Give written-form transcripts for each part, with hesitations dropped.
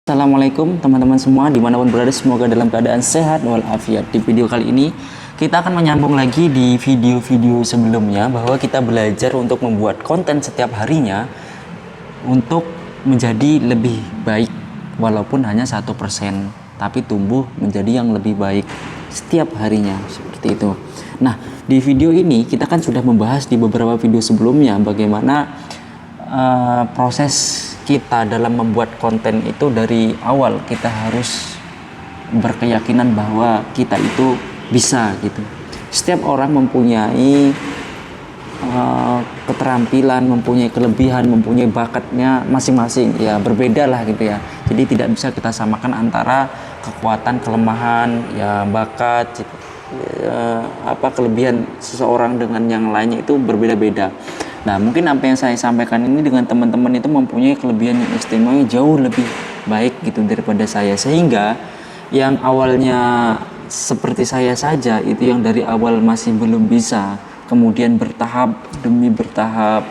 Assalamualaikum teman-teman semua dimanapun berada, semoga dalam keadaan sehat walafiat. Di video kali ini kita akan menyambung lagi di video-video sebelumnya bahwa kita belajar untuk membuat konten setiap harinya untuk menjadi lebih baik, walaupun hanya 1%, tapi tumbuh menjadi yang lebih baik setiap harinya, seperti itu. Nah, di video ini kita kan sudah membahas di beberapa video sebelumnya bagaimana proses kita dalam membuat konten itu. Dari awal kita harus berkeyakinan bahwa kita itu bisa gitu. Setiap orang mempunyai keterampilan, mempunyai kelebihan, mempunyai bakatnya masing-masing, ya berbeda lah gitu ya. Jadi tidak bisa kita samakan antara kekuatan, kelemahan, ya bakat, kelebihan seseorang dengan yang lainnya itu berbeda-beda. Nah, mungkin apa yang saya sampaikan ini dengan teman-teman itu mempunyai kelebihan yang istimewa jauh lebih baik gitu daripada saya, sehingga yang awalnya seperti saya saja itu yang dari awal masih belum bisa, kemudian bertahap demi bertahap,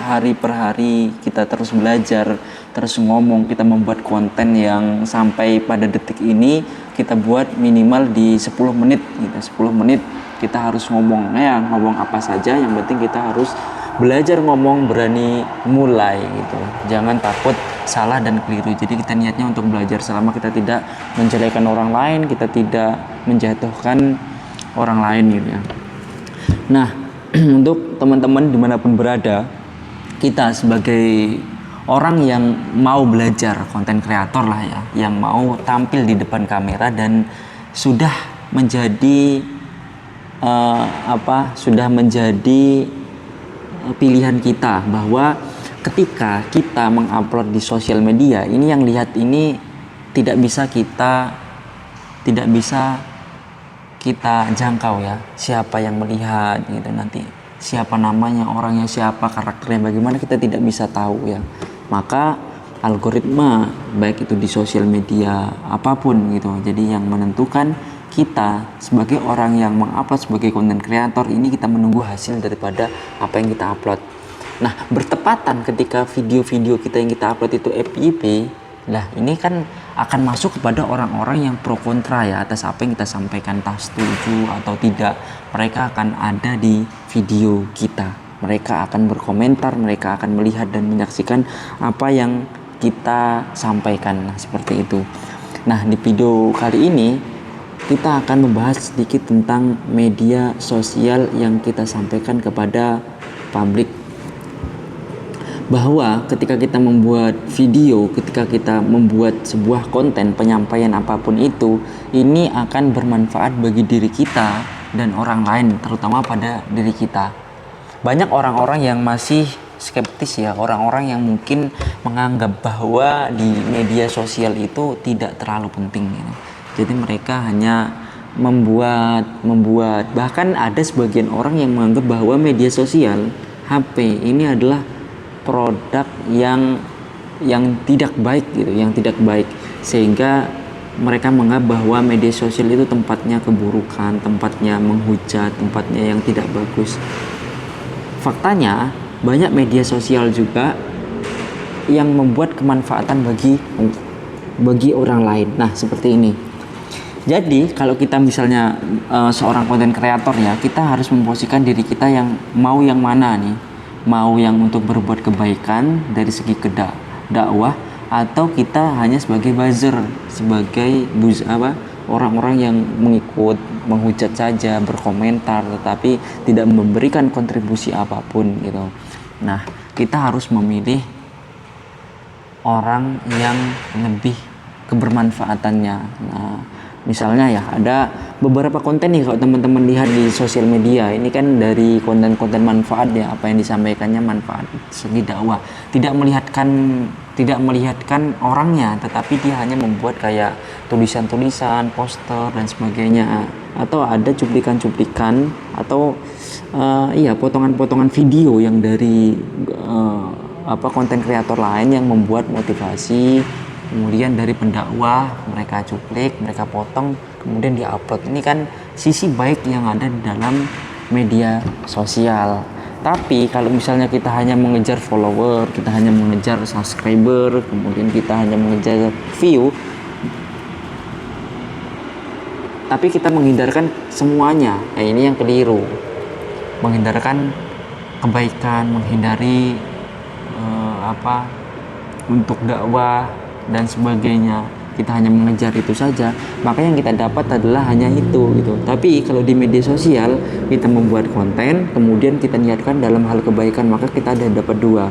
hari per hari kita terus belajar, terus ngomong, kita membuat konten yang sampai pada detik ini kita buat minimal di 10 menit gitu. 10 menit kita harus ngomong apa saja, yang penting kita harus belajar ngomong, berani mulai gitu. Jangan takut salah dan keliru. Jadi kita niatnya untuk belajar selama kita tidak menjelekan orang lain, kita tidak menjatuhkan orang lain gitu ya. Nah, untuk teman-teman dimanapun berada, kita sebagai orang yang mau belajar konten kreator lah ya, yang mau tampil di depan kamera dan sudah menjadi pilihan kita, bahwa ketika kita mengupload di sosial media ini, yang lihat ini tidak bisa kita jangkau ya, siapa yang melihat gitu, nanti siapa namanya, orangnya siapa, karakternya bagaimana, kita tidak bisa tahu ya. Maka algoritma baik itu di sosial media apapun gitu, jadi yang menentukan kita sebagai orang yang mengupload sebagai konten kreator ini, kita menunggu hasil daripada apa yang kita upload. Nah, bertepatan ketika video-video kita yang kita upload itu FYP, lah ini kan akan masuk kepada orang-orang yang pro kontra ya atas apa yang kita sampaikan, entah setuju atau tidak. Mereka akan ada di video kita, mereka akan berkomentar, mereka akan melihat dan menyaksikan apa yang kita sampaikan. Nah, seperti itu. Nah, di video kali ini kita akan membahas sedikit tentang media sosial yang kita sampaikan kepada publik, bahwa ketika kita membuat video, ketika kita membuat sebuah konten penyampaian apapun itu, ini akan bermanfaat bagi diri kita dan orang lain, terutama pada diri kita. Banyak orang-orang yang masih skeptis ya, orang-orang yang mungkin menganggap bahwa di media sosial itu tidak terlalu penting gitu. Jadi mereka hanya membuat, bahkan ada sebagian orang yang menganggap bahwa media sosial, HP ini adalah produk yang tidak baik gitu, yang tidak baik, sehingga mereka menganggap bahwa media sosial itu tempatnya keburukan, tempatnya menghujat, tempatnya yang tidak bagus. Faktanya banyak media sosial juga yang membuat kemanfaatan bagi orang lain. Nah, seperti ini. Jadi kalau kita misalnya seorang konten kreator ya, kita harus memposisikan diri kita yang mau yang mana nih, mau yang untuk berbuat kebaikan dari segi dakwah, atau kita hanya sebagai buzzer, sebagai orang-orang yang mengikut, menghujat saja, berkomentar tetapi tidak memberikan kontribusi apapun gitu. Nah, kita harus memilih orang yang lebih kebermanfaatannya. Nah, misalnya ya, ada beberapa konten nih kalau teman-teman lihat di sosial media ini kan, dari konten-konten manfaat ya, apa yang disampaikannya manfaat segi dakwah, tidak melihatkan orangnya, tetapi dia hanya membuat kayak tulisan-tulisan, poster dan sebagainya, atau ada cuplikan-cuplikan atau potongan-potongan video yang dari konten kreator lain yang membuat motivasi. Kemudian dari pendakwah mereka cuplik, mereka potong, kemudian diupload. Ini kan sisi baik yang ada di dalam media sosial. Tapi kalau misalnya kita hanya mengejar follower, kita hanya mengejar subscriber, kemudian kita hanya mengejar view, tapi kita menghindarkan semuanya, ini yang keliru. Menghindarkan kebaikan, menghindari untuk dakwah dan sebagainya, kita hanya mengejar itu saja, maka yang kita dapat adalah hanya itu gitu. Tapi kalau di media sosial kita membuat konten, kemudian kita niatkan dalam hal kebaikan, maka kita ada dapat dua.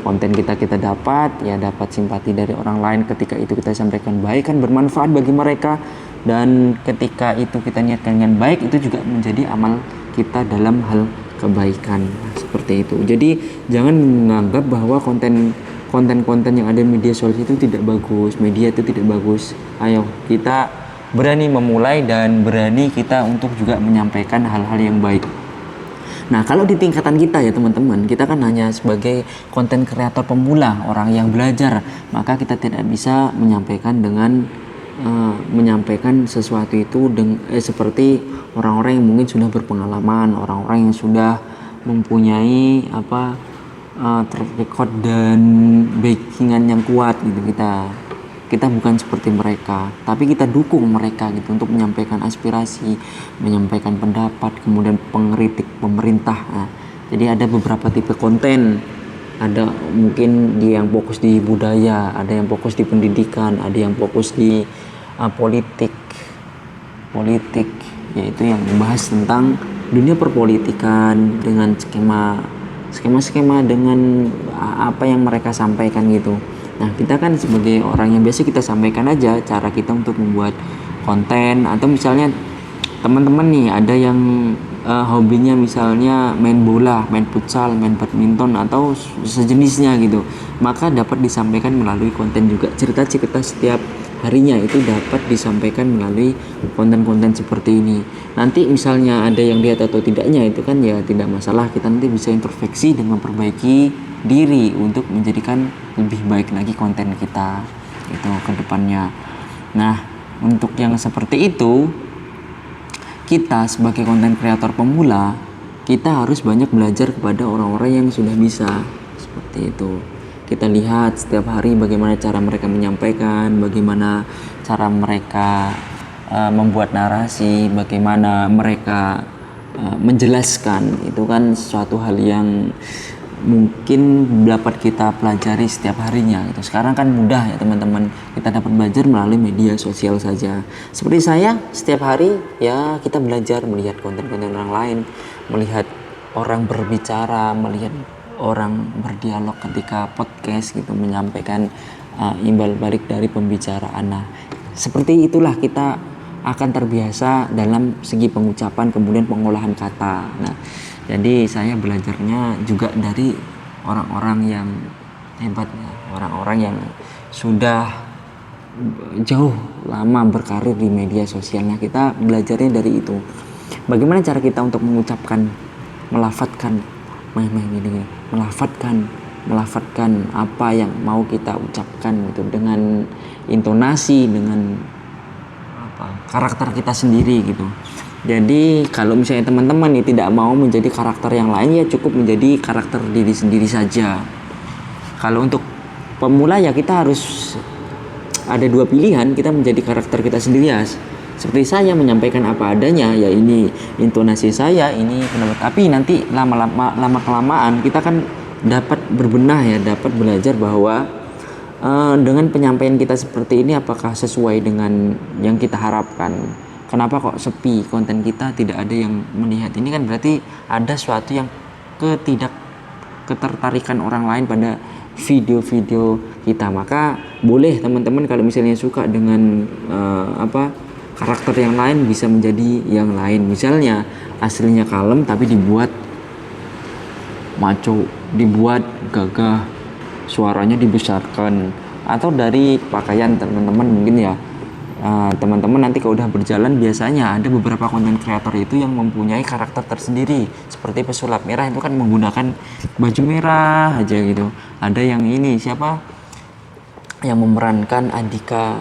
Konten kita dapat simpati dari orang lain ketika itu kita sampaikan baik, kan bermanfaat bagi mereka, dan ketika itu kita niatkan dengan baik, itu juga menjadi amal kita dalam hal kebaikan. Seperti itu. Jadi jangan menganggap bahwa konten-konten yang ada di media sosial itu tidak bagus, media itu tidak bagus. Ayo kita berani memulai dan berani kita untuk juga menyampaikan hal-hal yang baik. Nah, kalau di tingkatan kita ya teman-teman, kita kan hanya sebagai konten kreator pemula, orang yang belajar, maka kita tidak bisa menyampaikan menyampaikan sesuatu itu seperti orang-orang yang mungkin sudah berpengalaman, orang-orang yang sudah mempunyai track record dan backingan yang kuat gitu. Kita bukan seperti mereka, tapi kita dukung mereka gitu untuk menyampaikan aspirasi, menyampaikan pendapat, kemudian pengkritik pemerintah. Nah, jadi ada beberapa tipe konten, ada mungkin yang fokus di budaya, ada yang fokus di pendidikan, ada yang fokus di politik, yaitu yang membahas tentang dunia perpolitikan dengan skema dengan apa yang mereka sampaikan gitu. Nah, kita kan sebagai orang yang biasa kita sampaikan aja cara kita untuk membuat konten, atau misalnya teman-teman nih ada yang hobinya misalnya main bola, main futsal, main badminton atau sejenisnya gitu, maka dapat disampaikan melalui konten juga. Cerita-cerita setiap harinya itu dapat disampaikan melalui konten-konten seperti ini. Nanti misalnya ada yang lihat atau tidaknya itu kan ya tidak masalah, kita nanti bisa introspeksi dan memperbaiki diri untuk menjadikan lebih baik lagi konten kita itu ke depannya. Nah, untuk yang seperti itu, kita sebagai konten kreator pemula, kita harus banyak belajar kepada orang-orang yang sudah bisa. Seperti itu. Kita lihat setiap hari bagaimana cara mereka menyampaikan, bagaimana cara mereka membuat narasi, bagaimana mereka menjelaskan. Itu kan suatu hal yang mungkin dapat kita pelajari setiap harinya gitu. Sekarang kan mudah ya teman-teman, kita dapat belajar melalui media sosial saja. Seperti saya setiap hari ya kita belajar melihat konten-konten orang lain, melihat orang berbicara, melihat orang berdialog ketika podcast gitu, menyampaikan imbal balik dari pembicaraan. Nah, seperti itulah kita akan terbiasa dalam segi pengucapan, kemudian pengolahan kata. Nah, jadi saya belajarnya juga dari orang-orang yang hebat, orang-orang yang sudah jauh lama berkarir di media sosial. Nah, kita belajarnya dari itu. Bagaimana cara kita untuk mengucapkan, melafatkan apa yang mau kita ucapkan gitu, dengan intonasi, dengan karakter kita sendiri gitu. Jadi kalau misalnya teman-teman nih tidak mau menjadi karakter yang lain, ya cukup menjadi karakter diri sendiri saja. Kalau untuk pemula ya kita harus ada dua pilihan, kita menjadi karakter kita sendiri ya. Seperti saya menyampaikan apa adanya, ya ini intonasi saya, ini pendapat. Tapi nanti lama kelamaan kita kan dapat berbenah ya, dapat belajar bahwa dengan penyampaian kita seperti ini apakah sesuai dengan yang kita harapkan. Kenapa kok sepi konten kita, tidak ada yang melihat? Ini kan berarti ada suatu yang ketertarikan orang lain pada video-video kita. Maka boleh teman-teman kalau misalnya suka dengan karakter yang lain, bisa menjadi yang lain. Misalnya aslinya kalem tapi dibuat maco, dibuat gagah, suaranya dibesarkan, atau dari pakaian teman-teman mungkin ya. Teman-teman nanti kalau udah berjalan, biasanya ada beberapa konten kreator itu yang mempunyai karakter tersendiri. Seperti pesulap merah itu kan menggunakan baju merah aja gitu. Ada yang ini siapa yang memerankan Andika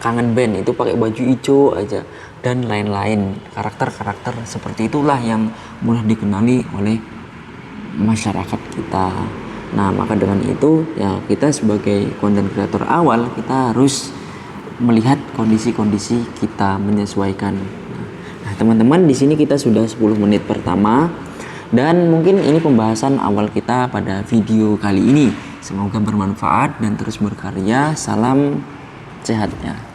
Kangen Band itu pakai baju hijau aja, dan lain-lain. Karakter-karakter seperti itulah yang mudah dikenali oleh masyarakat kita. Nah, maka dengan itu ya kita sebagai content creator awal kita harus melihat kondisi-kondisi kita, menyesuaikan. Nah, teman-teman, di sini kita sudah 10 menit pertama dan mungkin ini pembahasan awal kita pada video kali ini. Semoga bermanfaat dan terus berkarya. Salam sehatnya.